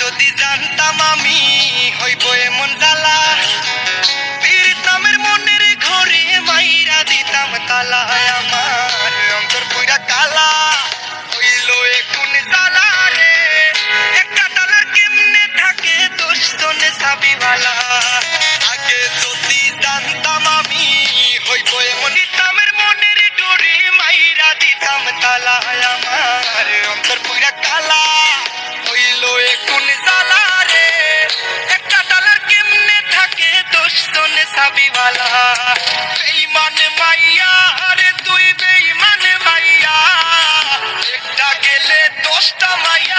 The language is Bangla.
যদি জানতাম আমি হইব এমন জ্বালা, প্রীতমের মনের ঘরে মাইরা দিতাম তালা, আমার অন্তর পুরা কালা হইল এখন জ্বালা রে। একটা তালার কেমনে থাকে 10 জনে চাবিওয়ালা, আগে যদি জানতাম আমি হইব এমন, প্রীতমের মনের ঘরে মাইরা দিতাম তালা, আমার অন্তর পুরা কালা হইল এখন জ্বালা রে। একটা তালার কেমনে থাকে 10 জনে চাবিওয়ালা, বেঈমান মাইয়া রে তুই বেঈমান মাইয়া, একটা গেলে 10টা মাইয়া